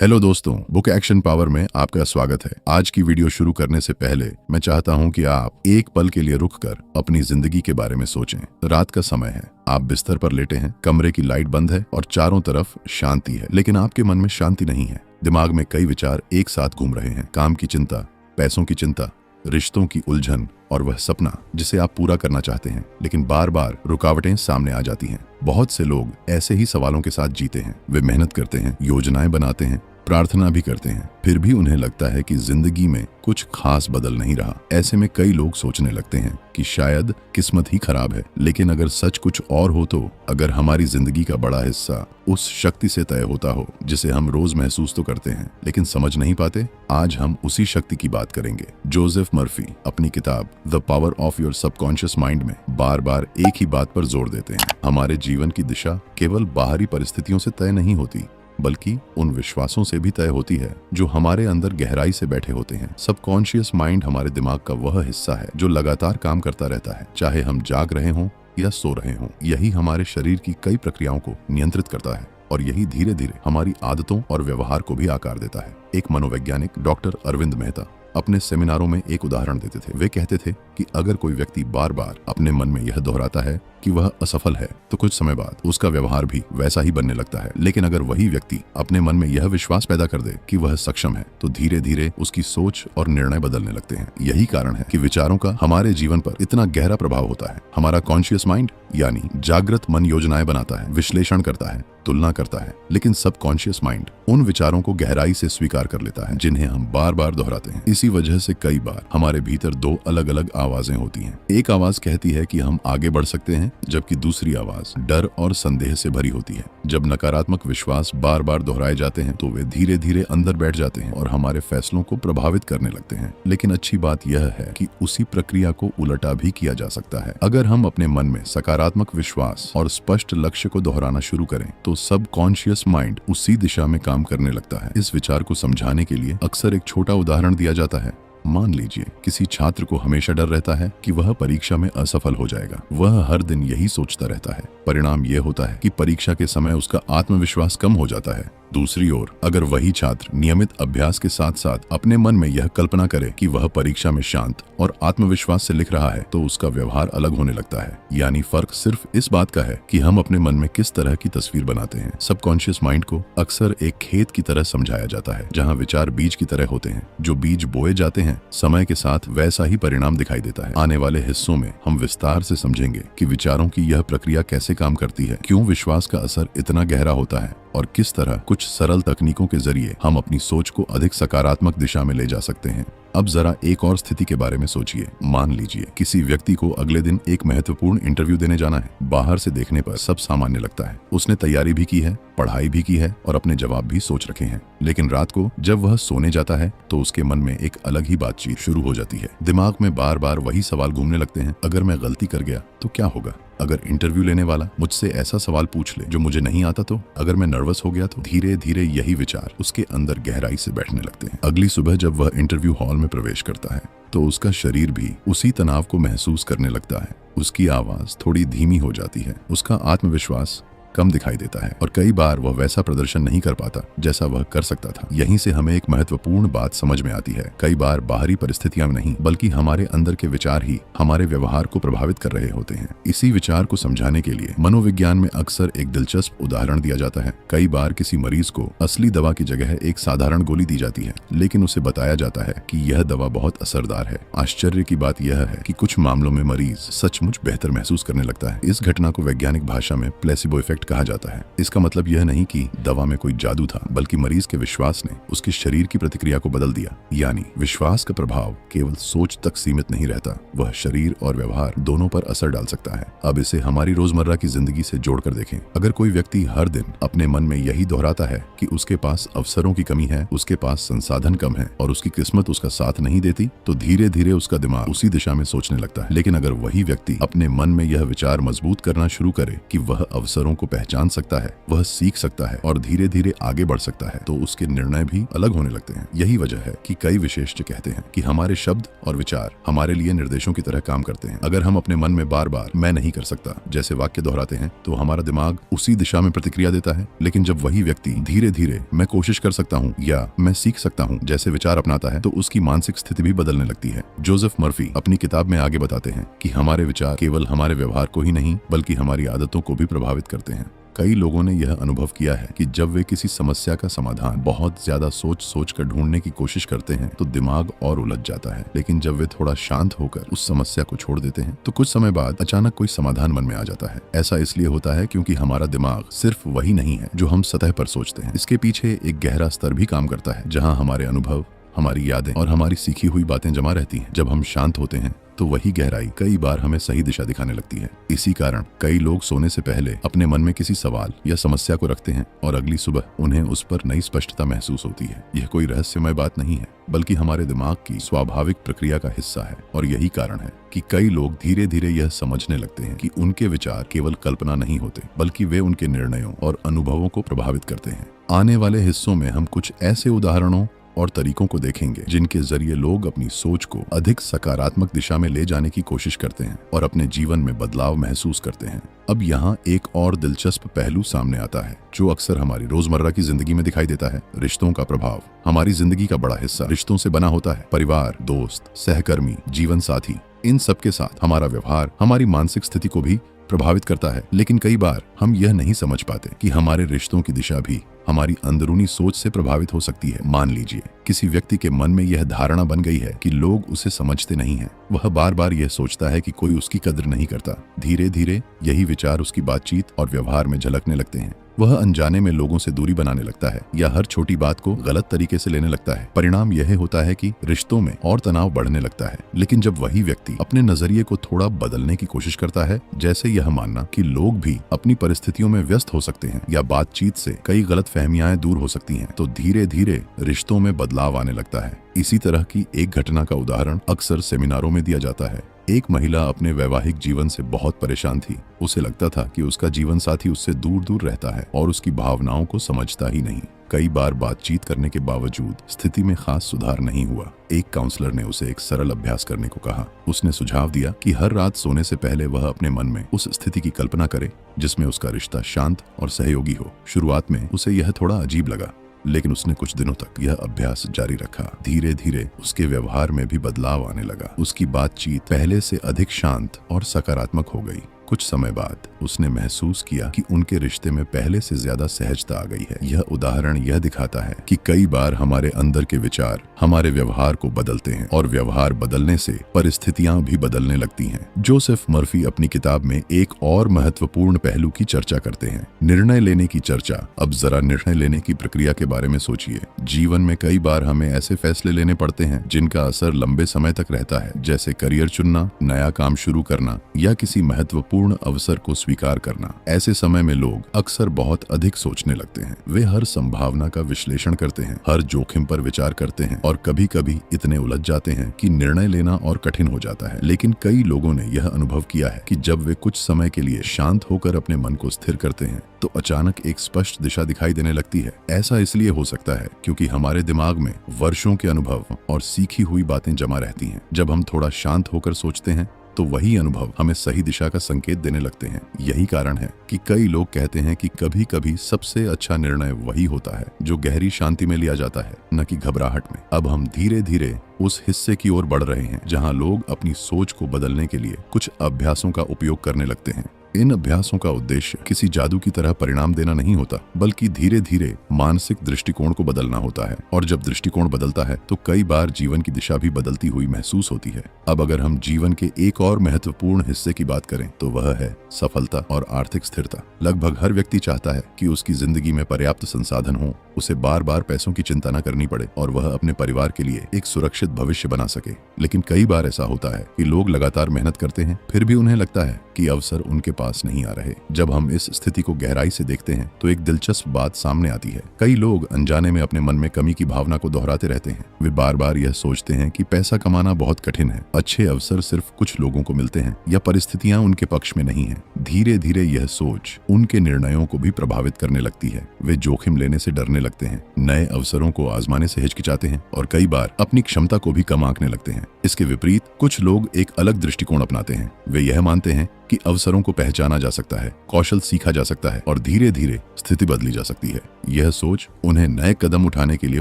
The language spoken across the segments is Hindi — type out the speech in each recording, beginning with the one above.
हेलो दोस्तों, बुक एक्शन पावर में आपका स्वागत है। आज की वीडियो शुरू करने से पहले मैं चाहता हूं कि आप एक पल के लिए रुककर अपनी जिंदगी के बारे में सोचें। रात का समय है, आप बिस्तर पर लेटे हैं, कमरे की लाइट बंद है और चारों तरफ शांति है, लेकिन आपके मन में शांति नहीं है। दिमाग में कई विचार एक साथ घूम रहे हैं। काम की चिंता, पैसों की चिंता, रिश्तों की उलझन और वह सपना जिसे आप पूरा करना चाहते हैं, लेकिन बार बार रुकावटें सामने आ जाती हैं। बहुत से लोग ऐसे ही सवालों के साथ जीते हैं। वे मेहनत करते हैं, योजनाएं बनाते हैं, प्रार्थना भी करते हैं, फिर भी उन्हें लगता है कि जिंदगी में कुछ खास बदल नहीं रहा। ऐसे में कई लोग सोचने लगते हैं कि शायद किस्मत ही खराब है। लेकिन अगर सच कुछ और हो तो, अगर हमारी जिंदगी का बड़ा हिस्सा उस शक्ति से तय होता हो जिसे हम रोज महसूस तो करते हैं लेकिन समझ नहीं पाते, आज हम उसी शक्ति की बात करेंगे। जोसेफ मर्फी अपनी किताब the power of your subconscious mind में बार बार एक ही बात पर जोर देते हैं। हमारे जीवन की दिशा केवल बाहरी परिस्थितियों से तय नहीं होती, बल्कि उन विश्वासों से भी तय होती है जो हमारे अंदर गहराई से बैठे होते हैं। सबकॉन्शियस माइंड हमारे दिमाग का वह हिस्सा है जो लगातार काम करता रहता है, चाहे हम जाग रहे हों या सो रहे हों। यही हमारे शरीर की कई प्रक्रियाओं को नियंत्रित करता है और यही धीरे धीरे हमारी आदतों और व्यवहार को भी आकार देता है। एक मनोवैज्ञानिक डॉक्टर अरविंद मेहता अपने सेमिनारों में एक उदाहरण देते थे। वे कहते थे कि अगर कोई व्यक्ति बार बार अपने मन में यह दोहराता है कि वह असफल है, तो कुछ समय बाद उसका व्यवहार भी वैसा ही बनने लगता है। लेकिन अगर वही व्यक्ति अपने मन में यह विश्वास पैदा कर दे कि वह सक्षम है, तो धीरे धीरे उसकी सोच और निर्णय बदलने लगते हैं। यही कारण है कि विचारों का हमारे जीवन पर इतना गहरा प्रभाव होता है। हमारा कॉन्शियस माइंड यानी जागृत मन योजनाएं बनाता है, विश्लेषण करता है, तुलना करता है, लेकिन सबकॉन्शियस माइंड उन विचारों को गहराई से स्वीकार कर लेता है जिन्हें हम बार बार दोहराते हैं। इसी वजह से कई बार हमारे भीतर दो अलग अलग आवाजें होती हैं। एक आवाज कहती है कि हम आगे बढ़ सकते हैं, जबकि दूसरी आवाज डर और संदेह से भरी होती है। जब नकारात्मक विश्वास बार बार दोहराए जाते हैं तो वे धीरे धीरे अंदर बैठ जाते हैं और हमारे फैसलों को प्रभावित करने लगते हैं। लेकिन अच्छी बात यह है कि उसी प्रक्रिया को उलटा भी किया जा सकता है। अगर हम अपने मन में सकारात्मक विश्वास और स्पष्ट लक्ष्य को दोहराना शुरू करें तो सबकॉन्शियस माइंड उसी दिशा में काम करने लगता है। इस विचार को समझाने के लिए अक्सर एक छोटा उदाहरण दिया जाता है। मान लीजिए किसी छात्र को हमेशा डर रहता है कि वह परीक्षा में असफल हो जाएगा। वह हर दिन यही सोचता रहता है। परिणाम यह होता है कि परीक्षा के समय उसका आत्मविश्वास कम हो जाता है। दूसरी ओर, अगर वही छात्र नियमित अभ्यास के साथ साथ अपने मन में यह कल्पना करे कि वह परीक्षा में शांत और आत्मविश्वास से लिख रहा है, तो उसका व्यवहार अलग होने लगता है। यानी फर्क सिर्फ इस बात का है कि हम अपने मन में किस तरह की तस्वीर बनाते हैं। सबकॉन्शियस माइंड को अक्सर एक खेत की तरह समझाया जाता है, जहाँ विचार बीज की तरह होते हैं। जो बीज बोए जाते हैं, समय के साथ वैसा ही परिणाम दिखाई देता है। आने वाले हिस्सों में हम विस्तार से समझेंगे कि विचारों की यह प्रक्रिया कैसे काम करती है, क्यों विश्वास का असर इतना गहरा होता है और किस तरह कुछ सरल तकनीकों के जरिए हम अपनी सोच को अधिक सकारात्मक दिशा में ले जा सकते हैं। अब जरा एक और स्थिति के बारे में सोचिए। मान लीजिए किसी व्यक्ति को अगले दिन एक महत्वपूर्ण इंटरव्यू देने जाना है। बाहर से देखने पर सब सामान्य लगता है। उसने तैयारी भी की है, पढ़ाई भी की है और अपने जवाब भी सोच रखे हैं। लेकिन रात को जब वह सोने जाता है तो उसके मन में एक अलग ही बातचीत शुरू हो जाती है। दिमाग में बार बार वही सवाल घूमने लगते हैं। अगर मैं गलती कर गया तो क्या होगा? अगर इंटरव्यू लेने वाला मुझसे ऐसा सवाल पूछ ले जो मुझे नहीं आता तो? अगर मैं नर्वस हो गया तो? धीरे धीरे यही विचार उसके अंदर गहराई से बैठने लगते हैं। अगली सुबह जब वह इंटरव्यू हॉल में प्रवेश करता है तो उसका शरीर भी उसी तनाव को महसूस करने लगता है। उसकी आवाज थोड़ी धीमी हो जाती है, उसका आत्मविश्वास कम दिखाई देता है और कई बार वह वैसा प्रदर्शन नहीं कर पाता जैसा वह कर सकता था। यहीं से हमें एक महत्वपूर्ण बात समझ में आती है। कई बार बाहरी परिस्थितियां नहीं, बल्कि हमारे अंदर के विचार ही हमारे व्यवहार को प्रभावित कर रहे होते हैं। इसी विचार को समझाने के लिए मनोविज्ञान में अक्सर एक दिलचस्प उदाहरण दिया जाता है। कई बार किसी मरीज को असली दवा की जगह एक साधारण गोली दी जाती है, लेकिन उसे बताया जाता है कि यह दवा बहुत असरदार है। आश्चर्य की बात यह है कि कुछ मामलों में मरीज सचमुच बेहतर महसूस करने लगता है। इस घटना को वैज्ञानिक भाषा में प्लेसिबो इफेक्ट कहा जाता है। इसका मतलब यह नहीं कि दवा में कोई जादू था, बल्कि मरीज के विश्वास ने उसके शरीर की प्रतिक्रिया को बदल दिया। यानी विश्वास का प्रभाव केवल सोच तक सीमित नहीं रहता, वह शरीर और व्यवहार दोनों पर असर डाल सकता है। अब इसे हमारी रोजमर्रा की जिंदगी से जोड़कर देखें। अगर कोई व्यक्ति हर दिन अपने मन में यही दोहराता है कि उसके पास अवसरों की कमी है, उसके पास संसाधन कम है और उसकी किस्मत उसका साथ नहीं देती, तो धीरे धीरे उसका दिमाग उसी दिशा में सोचने लगता है। लेकिन अगर वही व्यक्ति अपने मन में यह विचार मजबूत करना शुरू करे कि वह अवसरों को पहचान सकता है, वह सीख सकता है और धीरे धीरे आगे बढ़ सकता है, तो उसके निर्णय भी अलग होने लगते हैं। यही वजह है कि कई विशेषज्ञ कहते हैं कि हमारे शब्द और विचार हमारे लिए निर्देशों की तरह काम करते हैं। अगर हम अपने मन में बार बार मैं नहीं कर सकता जैसे वाक्य दोहराते हैं तो हमारा दिमाग उसी दिशा में प्रतिक्रिया देता है। लेकिन जब वही व्यक्ति धीरे धीरे मैं कोशिश कर सकता हूँ या मैं सीख सकता हूँ जैसे विचार अपनाता है तो उसकी मानसिक स्थिति भी बदलने लगती है। जोसेफ मर्फी अपनी किताब में आगे बताते हैं कि हमारे विचार केवल हमारे व्यवहार को ही नहीं बल्कि हमारी आदतों को भी प्रभावित करते हैं। कई लोगों ने यह अनुभव किया है कि जब वे किसी समस्या का समाधान बहुत ज्यादा सोच कर ढूंढने की कोशिश करते हैं तो दिमाग और उलझ जाता है, लेकिन जब वे थोड़ा शांत होकर उस समस्या को छोड़ देते हैं तो कुछ समय बाद अचानक कोई समाधान मन में आ जाता है। ऐसा इसलिए होता है क्योंकि हमारा दिमाग सिर्फ वही नहीं है जो हम सतह पर सोचते हैं। इसके पीछे एक गहरा स्तर भी काम करता है जहाँ हमारे अनुभव, हमारी यादें और हमारी सीखी हुई बातें जमा रहती हैं। जब हम शांत होते हैं तो वही गहराई कई बार हमें सही दिशा दिखाने लगती है। इसी कारण कई लोग सोने से पहले अपने मन में किसी सवाल या समस्या को रखते हैं और अगली सुबह उन्हें उस पर नई स्पष्टता महसूस होती है। यह कोई रहस्यमय बात नहीं है बल्कि हमारे दिमाग की स्वाभाविक प्रक्रिया का हिस्सा है और यही कारण है कि कई लोग धीरे धीरे यह समझने लगते हैं कि उनके विचार केवल कल्पना नहीं होते बल्कि वे उनके निर्णयों और अनुभवों को प्रभावित करते हैं। आने वाले हिस्सों में हम कुछ ऐसे उदाहरणों और तरीकों को देखेंगे जिनके जरिए लोग अपनी सोच को अधिक सकारात्मक दिशा में ले जाने की कोशिश करते हैं और अपने जीवन में बदलाव महसूस करते हैं। अब यहाँ एक और दिलचस्प पहलू सामने आता है जो अक्सर हमारी रोजमर्रा की जिंदगी में दिखाई देता है, रिश्तों का प्रभाव। हमारी जिंदगी का बड़ा हिस्सा रिश्तों से बना होता है। परिवार, दोस्त, सहकर्मी, जीवन साथी, इन सब के साथ हमारा व्यवहार हमारी मानसिक स्थिति को भी प्रभावित करता है। लेकिन कई बार हम यह नहीं समझ पाते कि हमारे रिश्तों की दिशा भी हमारी अंदरूनी सोच से प्रभावित हो सकती है। मान लीजिए किसी व्यक्ति के मन में यह धारणा बन गई है कि लोग उसे समझते नहीं हैं। वह बार बार यह सोचता है कि कोई उसकी कदर नहीं करता। धीरे धीरे यही विचार उसकी बातचीत और व्यवहार में झलकने लगते हैं। वह अनजाने में लोगों से दूरी बनाने लगता है या हर छोटी बात को गलत तरीके से लेने लगता है। परिणाम यह होता है कि रिश्तों में और तनाव बढ़ने लगता है। लेकिन जब वही व्यक्ति अपने नजरिए को थोड़ा बदलने की कोशिश करता है, जैसे यह मानना कि लोग भी अपनी परिस्थितियों में व्यस्त हो सकते हैं या बातचीत से कई गलतफहमियां दूर हो सकती हैं, तो धीरे धीरे रिश्तों में बदलाव आने लगता है। इसी तरह की एक घटना का उदाहरण अक्सर सेमिनारों में दिया जाता है। एक महिला अपने वैवाहिक जीवन से बहुत परेशान थी। उसे लगता था कि उसका जीवन साथी उससे दूर दूर रहता है और उसकी भावनाओं को समझता ही नहीं। कई बार बातचीत करने के बावजूद स्थिति में खास सुधार नहीं हुआ। एक काउंसलर ने उसे एक सरल अभ्यास करने को कहा। उसने सुझाव दिया कि हर रात सोने से पहले वह अपने मन में उस स्थिति की कल्पना करे जिसमें उसका रिश्ता शांत और सहयोगी हो। शुरुआत में उसे यह थोड़ा अजीब लगा, लेकिन उसने कुछ दिनों तक यह अभ्यास जारी रखा। धीरे धीरे उसके व्यवहार में भी बदलाव आने लगा। उसकी बातचीत पहले से अधिक शांत और सकारात्मक हो गई। कुछ समय बाद उसने महसूस किया कि उनके रिश्ते में पहले से ज्यादा सहजता आ गई है। यह उदाहरण यह दिखाता है कि कई बार हमारे अंदर के विचार हमारे व्यवहार को बदलते हैं और व्यवहार बदलने से परिस्थितियां भी बदलने लगती हैं। जोसेफ मर्फी अपनी किताब में एक और महत्वपूर्ण पहलू की चर्चा करते हैं, निर्णय लेने की चर्चा। अब जरा निर्णय लेने की प्रक्रिया के बारे में सोचिए। जीवन में कई बार हमें ऐसे फैसले लेने पड़ते हैं जिनका असर लंबे समय तक रहता है, जैसे करियर चुनना, नया काम शुरू करना या किसी महत्वपूर्ण अवसर को स्वीकार करना। ऐसे समय में लोग अक्सर बहुत अधिक सोचने लगते हैं। वे हर संभावना का विश्लेषण करते हैं, हर जोखिम पर विचार करते हैं और कभी कभी इतने उलझ जाते हैं कि निर्णय लेना और कठिन हो जाता है। लेकिन कई लोगों ने यह अनुभव किया है कि जब वे कुछ समय के लिए शांत होकर अपने मन को स्थिर करते हैं तो अचानक एक स्पष्ट दिशा दिखाई देने लगती है। ऐसा इसलिए हो सकता है क्योंकि हमारे दिमाग में वर्षों के अनुभव और सीखी हुई बातें जमा रहती हैं। जब हम थोड़ा शांत होकर सोचते हैं तो वही अनुभव हमें सही दिशा का संकेत देने लगते हैं। यही कारण है कि कई लोग कहते हैं कि कभी कभी सबसे अच्छा निर्णय वही होता है जो गहरी शांति में लिया जाता है, न कि घबराहट में। अब हम धीरे धीरे उस हिस्से की ओर बढ़ रहे हैं जहां लोग अपनी सोच को बदलने के लिए कुछ अभ्यासों का उपयोग करने लगते हैं। इन अभ्यासों का उद्देश्य किसी जादू की तरह परिणाम देना नहीं होता, बल्कि धीरे धीरे मानसिक दृष्टिकोण को बदलना होता है। और जब दृष्टिकोण बदलता है तो कई बार जीवन की दिशा भी बदलती हुई महसूस होती है। अब अगर हम जीवन के एक और महत्वपूर्ण हिस्से की बात करें तो वह है सफलता और आर्थिक स्थिरता। लगभग हर व्यक्ति चाहता है कि उसकी जिंदगी में पर्याप्त संसाधन हो, उसे बार बार पैसों की चिंता न करनी पड़े और वह अपने परिवार के लिए एक सुरक्षित भविष्य बना सके। लेकिन कई बार ऐसा होता है कि लोग लगातार मेहनत करते हैं, फिर भी उन्हें लगता है कि अवसर उनके पास नहीं आ रहे। जब हम इस स्थिति को गहराई से देखते हैं तो एक दिलचस्प बात सामने आती है। कई लोग अनजाने में अपने मन में कमी की भावना को दोहराते रहते हैं। वे बार बार यह सोचते हैं कि पैसा कमाना बहुत कठिन है, अच्छे अवसर सिर्फ कुछ लोगों को मिलते हैं या परिस्थितियां उनके पक्ष में नहीं है। धीरे धीरे यह सोच उनके निर्णयों को भी प्रभावित करने लगती है। वे जोखिम लेने से डरने लगते हैं, नए अवसरों को आजमाने से हिचकिचाते हैं और कई बार अपनी क्षमता को भी कम आंकने लगते हैं। इसके विपरीत कुछ लोग एक अलग दृष्टिकोण अपनाते हैं। वे यह मानते हैं कि अवसरों को पहचाना जा सकता है, कौशल सीखा जा सकता है और धीरे धीरे स्थिति बदली जा सकती है। यह सोच उन्हें नए कदम उठाने के लिए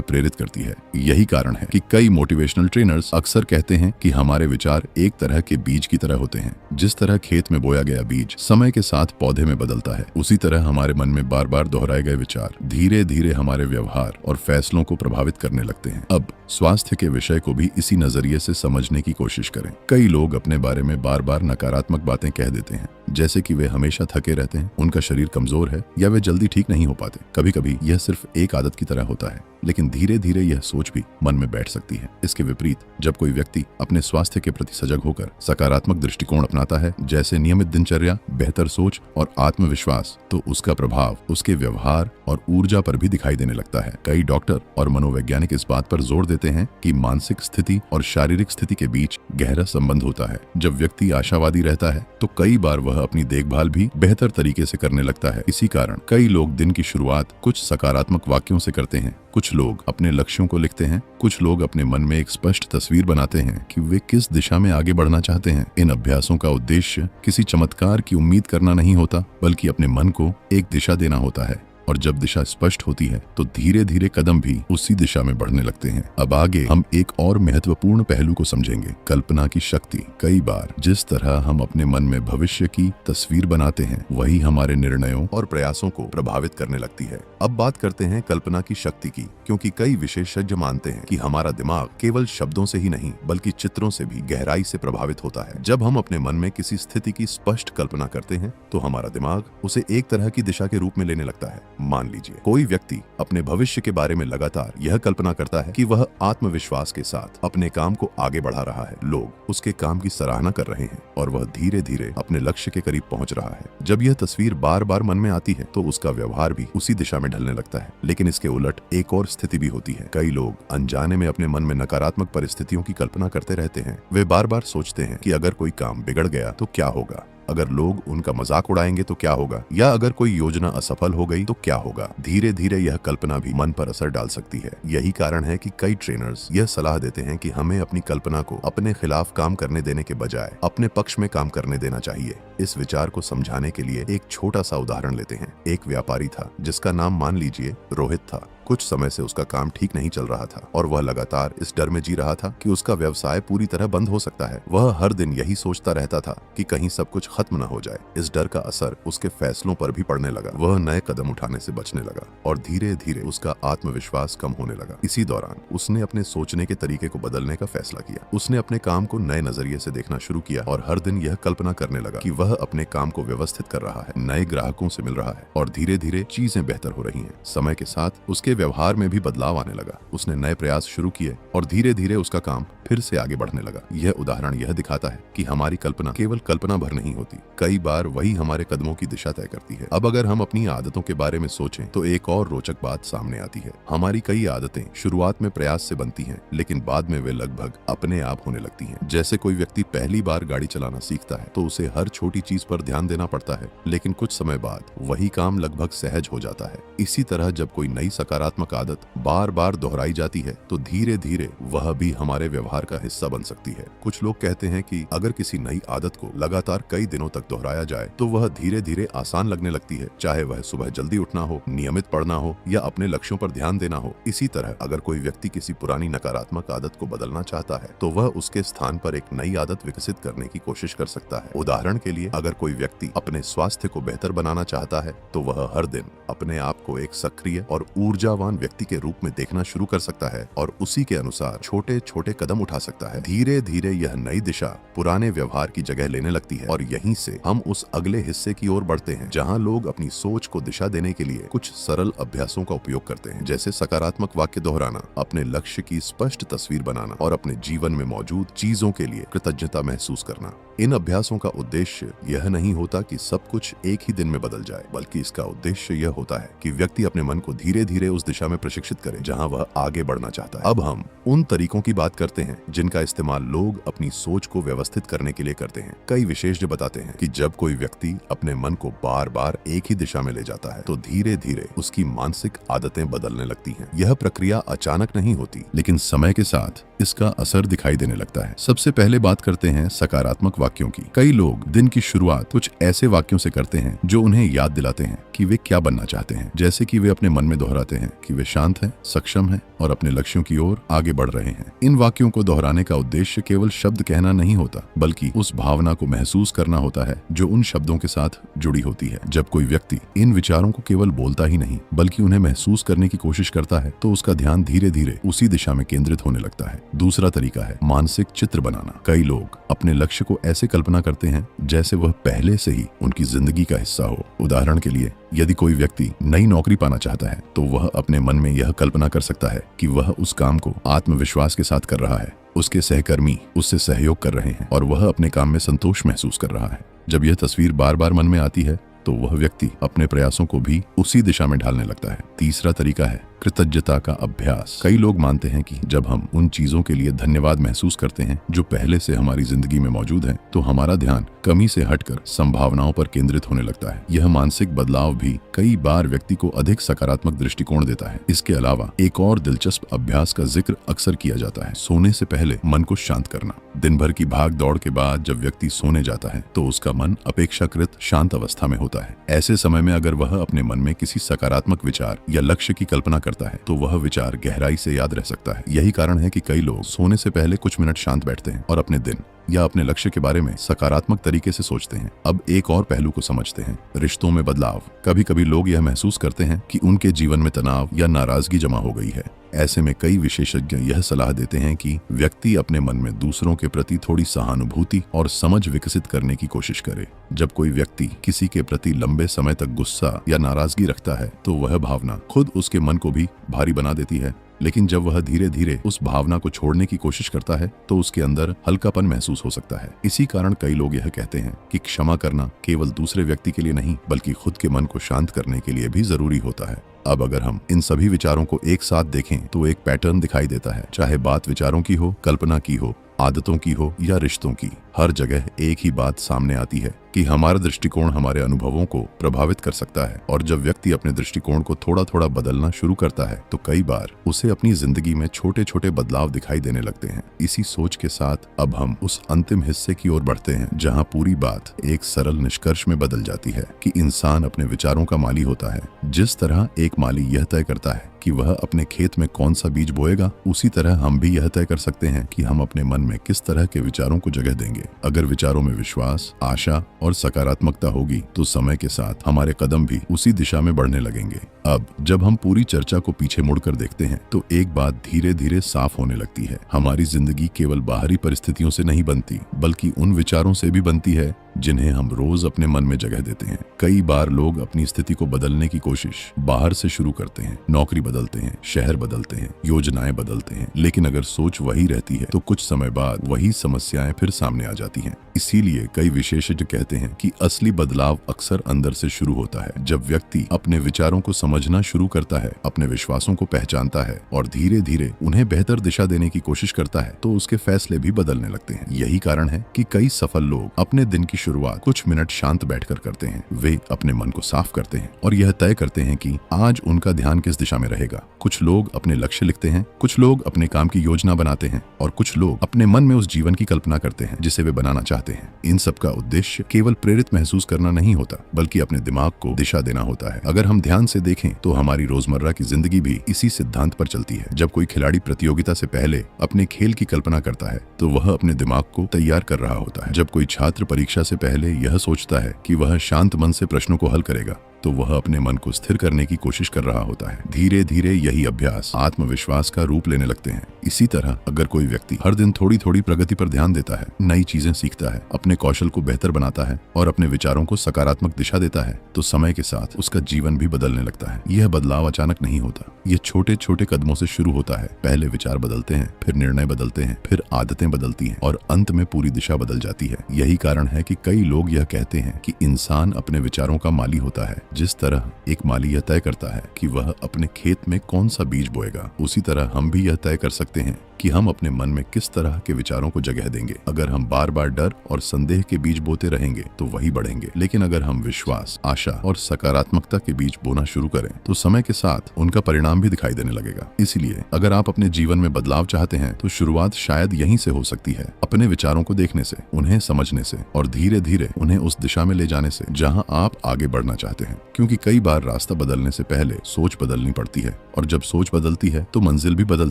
प्रेरित करती है। यही कारण है कि कई मोटिवेशनल ट्रेनर्स अक्सर कहते हैं कि हमारे विचार एक तरह के बीज की तरह होते हैं। जिस तरह खेत में बोया गया बीज समय के साथ पौधे में बदलता है, उसी तरह हमारे मन में बार बार दोहराए गए विचार धीरे धीरे हमारे व्यवहार और फैसलों को प्रभावित करने लगते हैं। अब स्वास्थ्य के विषय को भी इसी नजरिए से समझने की कोशिश करें। कई लोग अपने बारे में बार बार नकारात्मक बातें कह देते हैं, जैसे कि वे हमेशा थके रहते हैं, उनका शरीर कमजोर है या वे जल्दी ठीक नहीं हो पाते। कभी कभी यह सिर्फ एक आदत की तरह होता है, लेकिन धीरे धीरे यह सोच भी मन में बैठ सकती है। इसके विपरीत जब कोई व्यक्ति अपने स्वास्थ्य के प्रति सजग होकर सकारात्मक दृष्टिकोण अपनाता है, जैसे नियमित दिनचर्या, बेहतर सोच और आत्मविश्वास, तो उसका प्रभाव उसके व्यवहार और ऊर्जा पर भी दिखाई देने लगता है। कई डॉक्टर और मनोवैज्ञानिक इस बात पर जोर देते हैं कि मानसिक स्थिति और शारीरिक स्थिति के बीच गहरा संबंध होता है। जब व्यक्ति आशावादी रहता है तो कई बार वह अपनी देखभाल भी बेहतर तरीके से करने लगता है। इसी कारण कई लोग दिन की शुरुआत कुछ सकारात्मक वाक्यों से करते हैं। कुछ लोग अपने लक्ष्यों को लिखते हैं, कुछ लोग अपने मन में एक स्पष्ट तस्वीर बनाते हैं कि वे किस दिशा में आगे बढ़ना चाहते हैं। इन अभ्यासों का उद्देश्य किसी चमत्कार की उम्मीद करना नहीं होता, बल्कि अपने मन को एक दिशा देना होता है। और जब दिशा स्पष्ट होती है तो धीरे धीरे कदम भी उसी दिशा में बढ़ने लगते हैं। अब आगे हम एक और महत्वपूर्ण पहलू को समझेंगे, कल्पना की शक्ति। कई बार जिस तरह हम अपने मन में भविष्य की तस्वीर बनाते हैं, वही हमारे निर्णयों और प्रयासों को प्रभावित करने लगती है। अब बात करते हैं कल्पना की शक्ति की, क्योंकि कई विशेषज्ञ मानते हैं कि हमारा दिमाग केवल शब्दों से ही नहीं बल्कि चित्रों से भी गहराई से प्रभावित होता है। जब हम अपने मन में किसी स्थिति की स्पष्ट कल्पना करते हैं तो हमारा दिमाग उसे एक तरह की दिशा के रूप में लेने लगता है। मान लीजिए कोई व्यक्ति अपने भविष्य के बारे में लगातार यह कल्पना करता है कि वह आत्मविश्वास के साथ अपने काम को आगे बढ़ा रहा है, लोग उसके काम की सराहना कर रहे हैं और वह धीरे धीरे अपने लक्ष्य के करीब पहुंच रहा है। जब यह तस्वीर बार बार मन में आती है तो उसका व्यवहार भी उसी दिशा में ढलने लगता है। लेकिन इसके उलट एक और स्थिति भी होती है। कई लोग अनजाने में अपने मन में नकारात्मक परिस्थितियों की कल्पना करते रहते हैं। वे बार बार सोचते हैं कि अगर कोई काम बिगड़ गया तो क्या होगा, अगर लोग उनका मजाक उड़ाएंगे तो क्या होगा, या अगर कोई योजना असफल हो गई तो क्या होगा। धीरे धीरे यह कल्पना भी मन पर असर डाल सकती है। यही कारण है कि कई ट्रेनर्स यह सलाह देते हैं कि हमें अपनी कल्पना को अपने खिलाफ काम करने देने के बजाय अपने पक्ष में काम करने देना चाहिए। इस विचार को समझाने के लिए एक छोटा सा उदाहरण लेते हैं। एक व्यापारी था जिसका नाम मान लीजिए रोहित था। कुछ समय से उसका काम ठीक नहीं चल रहा था और वह लगातार इस डर में जी रहा था कि उसका व्यवसाय पूरी तरह बंद हो सकता है। वह हर दिन यही सोचता रहता था कि कहीं सब कुछ खत्म न हो जाए। इस डर का असर उसके फैसलों पर भी पड़ने लगा। वह नए कदम उठाने से बचने लगा और धीरे धीरे उसका आत्मविश्वास कम होने लगा। इसी दौरान उसने अपने सोचने के तरीके को बदलने का फैसला किया। उसने अपने काम को नए नजरिए से देखना शुरू किया और हर दिन यह कल्पना करने लगा कि वह अपने काम को व्यवस्थित कर रहा है, नए ग्राहकों से मिल रहा है और धीरे धीरे चीजें बेहतर हो रही हैं। समय के साथ उसके व्यवहार में भी बदलाव आने लगा। उसने नए प्रयास शुरू किए और धीरे धीरे उसका काम फिर से आगे बढ़ने लगा। यह उदाहरण यह दिखाता है कि हमारी कल्पना केवल कल्पना भर नहीं होती, कई बार वही हमारे कदमों की दिशा तय करती है। अब अगर हम अपनी आदतों के बारे में सोचें तो एक और रोचक बात सामने आती है। हमारी कई आदतें शुरुआत में प्रयास से बनती हैं, लेकिन बाद में वे लगभग अपने आप होने लगती हैं। जैसे कोई व्यक्ति पहली बार गाड़ी चलाना सीखता है तो उसे हर छोटी चीज पर ध्यान देना पड़ता है, लेकिन कुछ समय बाद वही काम लगभग सहज हो जाता है। इसी तरह जब कोई नई सकारात्मक आदत बार बार दोहराई जाती है तो धीरे धीरे वह भी हमारे व्यवहार का हिस्सा बन सकती है। कुछ लोग कहते हैं कि अगर किसी नई आदत को लगातार कई दिनों तक दोहराया जाए तो वह धीरे धीरे आसान लगने लगती है, चाहे वह सुबह जल्दी उठना हो, नियमित पढ़ना हो या अपने लक्ष्यों पर ध्यान देना हो। इसी तरह अगर कोई व्यक्ति किसी पुरानी नकारात्मक आदत को बदलना चाहता है तो वह उसके स्थान पर एक नई आदत विकसित करने की कोशिश कर सकता है। उदाहरण के लिए अगर कोई व्यक्ति अपने स्वास्थ्य को बेहतर बनाना चाहता है तो वह हर दिन अपने आप को एक सक्रिय और ऊर्जा ऊर्जावान व्यक्ति के रूप में देखना शुरू कर सकता है और उसी के अनुसार छोटे छोटे कदम उठा सकता है। धीरे धीरे यह नई दिशा पुराने व्यवहार की जगह लेने लगती है और यहीं से हम उस अगले हिस्से की ओर बढ़ते हैं जहां लोग अपनी सोच को दिशा देने के लिए कुछ सरल अभ्यासों का उपयोग करते हैं, जैसे सकारात्मक वाक्य दोहराना, अपने लक्ष्य की स्पष्ट तस्वीर बनाना और अपने जीवन में मौजूद चीजों के लिए कृतज्ञता महसूस करना। इन अभ्यासों का उद्देश्य यह नहीं होता कि सब कुछ एक ही दिन में बदल जाए, बल्कि इसका उद्देश्य यह होता है कि व्यक्ति अपने मन को धीरे धीरे उस दिशा में प्रशिक्षित करे जहां वह आगे बढ़ना चाहता है। अब हम उन तरीकों की बात करते हैं जिनका इस्तेमाल लोग अपनी सोच को व्यवस्थित करने के लिए करते हैं। कई विशेषज्ञ बताते हैं कि जब कोई व्यक्ति अपने मन को बार बार एक ही दिशा में ले जाता है तो धीरे धीरे उसकी मानसिक आदतें बदलने लगती हैं। यह प्रक्रिया अचानक नहीं होती, लेकिन समय के साथ इसका असर दिखाई देने लगता है। सबसे पहले बात करते हैं सकारात्मक वाक्यों की। कई लोग दिन की शुरुआत कुछ ऐसे वाक्यों से करते हैं जो उन्हें याद दिलाते हैं कि वे क्या बनना चाहते हैं, जैसे कि वे अपने मन में दोहराते हैं कि वे शांत हैं, सक्षम हैं और अपने लक्ष्यों की ओर आगे बढ़ रहे हैं। इन वाक्यों को दोहराने का उद्देश्य केवल शब्द कहना नहीं होता, बल्कि उस भावना को महसूस करना होता है जो उन शब्दों के साथ जुड़ी होती है। जब कोई व्यक्ति इन विचारों को केवल बोलता ही नहीं बल्कि उन्हें महसूस करने की कोशिश करता है तो उसका ध्यान धीरे धीरे उसी दिशा में केंद्रित होने लगता है। दूसरा तरीका है मानसिक चित्र बनाना। कई लोग अपने लक्ष्य को ऐसे कल्पना करते हैं जैसे वह पहले से ही उनकी जिंदगी का हिस्सा हो। उदाहरण के लिए, यदि कोई व्यक्ति नई नौकरी पाना चाहता है तो वह अपने मन में यह कल्पना कर सकता है कि वह उस काम को आत्मविश्वास के साथ कर रहा है, उसके सहकर्मी उससे सहयोग कर रहे हैं और वह अपने काम में संतोष महसूस कर रहा है। जब यह तस्वीर बार बार मन में आती है तो वह व्यक्ति अपने प्रयासों को भी उसी दिशा में ढालने लगता है। तीसरा तरीका है कृतज्ञता का अभ्यास। कई लोग मानते हैं कि जब हम उन चीजों के लिए धन्यवाद महसूस करते हैं जो पहले से हमारी जिंदगी में मौजूद हैं, तो हमारा ध्यान कमी से हटकर संभावनाओं पर केंद्रित होने लगता है। यह मानसिक बदलाव भी कई बार व्यक्ति को अधिक सकारात्मक दृष्टिकोण देता है। इसके अलावा एक और दिलचस्प अभ्यास का जिक्र अक्सर किया जाता है, सोने से पहले मन को शांत करना। दिन भर की भाग दौड़ के बाद जब व्यक्ति सोने जाता है तो उसका मन अपेक्षाकृत शांत अवस्था में होता है। ऐसे समय में अगर वह अपने मन में किसी सकारात्मक विचार या लक्ष्य की कल्पना करता है तो वह विचार गहराई से याद रह सकता है। यही कारण है कि कई लोग सोने से पहले कुछ मिनट शांत बैठते हैं और अपने दिन या अपने लक्ष्य के बारे में सकारात्मक तरीके से सोचते हैं। अब एक और पहलू को समझते हैं, रिश्तों में बदलाव। कभी कभी लोग यह महसूस करते हैं कि उनके जीवन में तनाव या नाराजगी जमा हो गई है। ऐसे में कई विशेषज्ञ यह सलाह देते हैं कि व्यक्ति अपने मन में दूसरों के प्रति थोड़ी सहानुभूति और समझ विकसित करने की कोशिश करे। जब कोई व्यक्ति किसी के प्रति लंबे समय तक गुस्सा या नाराजगी रखता है तो वह भावना खुद उसके मन को भी भारी बना देती है, लेकिन जब वह धीरे धीरे उस भावना को छोड़ने की कोशिश करता है तो उसके अंदर हल्कापन महसूस हो सकता है। इसी कारण कई लोग यह कहते हैं कि क्षमा करना केवल दूसरे व्यक्ति के लिए नहीं बल्कि खुद के मन को शांत करने के लिए भी जरूरी होता है। अब अगर हम इन सभी विचारों को एक साथ देखें तो एक पैटर्न दिखाई देता है। चाहे बात विचारों की हो, कल्पना की हो, आदतों की हो या रिश्तों की, हर जगह एक ही बात सामने आती है कि हमारा दृष्टिकोण हमारे अनुभवों को प्रभावित कर सकता है। और जब व्यक्ति अपने दृष्टिकोण को थोड़ा थोड़ा बदलना शुरू करता है तो कई बार उसे अपनी जिंदगी में छोटे छोटे बदलाव दिखाई देने लगते हैं। इसी सोच के साथ अब हम उस अंतिम हिस्से की ओर बढ़ते हैं जहां पूरी बात एक सरल निष्कर्ष में बदल जाती है कि इंसान अपने विचारों का माली होता है। जिस तरह एक माली यह तय करता है कि वह अपने खेत में कौन सा बीज बोएगा, उसी तरह हम भी यह तय कर सकते हैं कि हम अपने मन में किस तरह के विचारों को जगह देंगे। अगर विचारों में विश्वास, आशा और सकारात्मकता होगी तो समय के साथ हमारे कदम भी उसी दिशा में बढ़ने लगेंगे। अब जब हम पूरी चर्चा को पीछे मुड़कर देखते हैं तो एक बात धीरे धीरे साफ होने लगती है। हमारी जिंदगी केवल बाहरी परिस्थितियों से नहीं बनती बल्कि उन विचारों से भी बनती है जिन्हें हम रोज अपने मन में जगह देते हैं। कई बार लोग अपनी स्थिति को बदलने की कोशिश बाहर से शुरू करते हैं, नौकरी बदलते हैं, शहर बदलते हैं, योजनाएं बदलते हैं, लेकिन अगर सोच वही रहती है तो कुछ समय बाद वही समस्याएं फिर सामने आ जाती हैं। इसीलिए कई विशेषज्ञ कहते हैं कि असली बदलाव अक्सर अंदर से शुरू होता है। जब व्यक्ति अपने विचारों को समझना शुरू करता है, अपने विश्वासों को पहचानता है और धीरे धीरे उन्हें बेहतर दिशा देने की कोशिश करता है तो उसके फैसले भी बदलने लगते हैं। यही कारण है कि कई सफल लोग अपने दिन की शुरुआत कुछ मिनट शांत बैठकर करते हैं। वे अपने मन को साफ करते हैं और यह तय करते हैं कि आज उनका ध्यान किस दिशा में रहेगा। कुछ लोग अपने लक्ष्य लिखते हैं, कुछ लोग अपने काम की योजना बनाते हैं और कुछ लोग अपने मन में उस जीवन की कल्पना करते हैं जिसे वे बनाना चाहते हैं। इन सब का उद्देश्य केवल प्रेरित महसूस करना नहीं होता बल्कि अपने दिमाग को दिशा देना होता है। अगर हम ध्यान से देखें तो हमारी रोजमर्रा की जिंदगी भी इसी सिद्धांत पर चलती है। जब कोई खिलाड़ी प्रतियोगिता से पहले अपने खेल की कल्पना करता है तो वह अपने दिमाग को तैयार कर रहा होता है। जब कोई छात्र परीक्षा से पहले यह सोचता है कि वह शांत मन से प्रश्नों को हल करेगा तो वह अपने मन को स्थिर करने की कोशिश कर रहा होता है। धीरे धीरे यही अभ्यास आत्मविश्वास का रूप लेने लगते हैं। इसी तरह अगर कोई व्यक्ति हर दिन थोड़ी थोड़ी प्रगति पर ध्यान देता है, नई चीजें सीखता है, अपने कौशल को बेहतर बनाता है और अपने विचारों को सकारात्मक दिशा देता है, तो समय के साथ उसका जीवन भी बदलने लगता है। यह बदलाव अचानक नहीं होता, ये छोटे छोटे कदमों से शुरू होता है। पहले विचार बदलते हैं, फिर निर्णय बदलते हैं, फिर आदतें बदलती हैं और अंत में पूरी दिशा बदल जाती है। यही कारण है कि कई लोग यह कहते हैं कि इंसान अपने विचारों का माली होता है। जिस तरह एक माली यह तय करता है कि वह अपने खेत में कौन सा बीज बोएगा, उसी तरह हम भी यह तय कर सकते हैं कि हम अपने मन में किस तरह के विचारों को जगह देंगे। अगर हम बार बार डर और संदेह के बीज बोते रहेंगे तो वही बढ़ेंगे, लेकिन अगर हम विश्वास, आशा और सकारात्मकता के बीज बोना शुरू करें तो समय के साथ उनका परिणाम भी दिखाई देने लगेगा। इसलिए अगर आप अपने जीवन में बदलाव चाहते हैं तो शुरुआत शायद यहीं से हो सकती है, अपने विचारों को देखने से, उन्हें समझने से और धीरे धीरे उन्हें उस दिशा में ले जाने से जहां आप आगे बढ़ना चाहते हैं। क्योंकि कई बार रास्ता बदलने से पहले सोच बदलनी पड़ती है और जब सोच बदलती है तो मंजिल भी बदल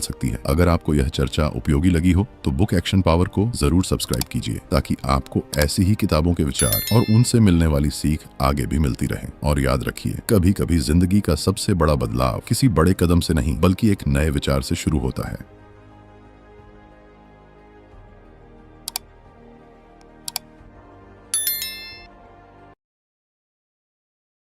सकती है। अगर आपको यह चर्चा उपयोगी लगी हो तो बुक एक्शन पावर को जरूर सब्सक्राइब कीजिए, ताकि आपको ऐसी ही किताबों के विचार और उनसे मिलने वाली सीख आगे भी मिलती रहे। और याद रखिए, कभी कभी जिंदगी का सबसे बड़ा बदलाव किसी बड़े कदम से नहीं बल्कि एक नए विचार से शुरू होता है।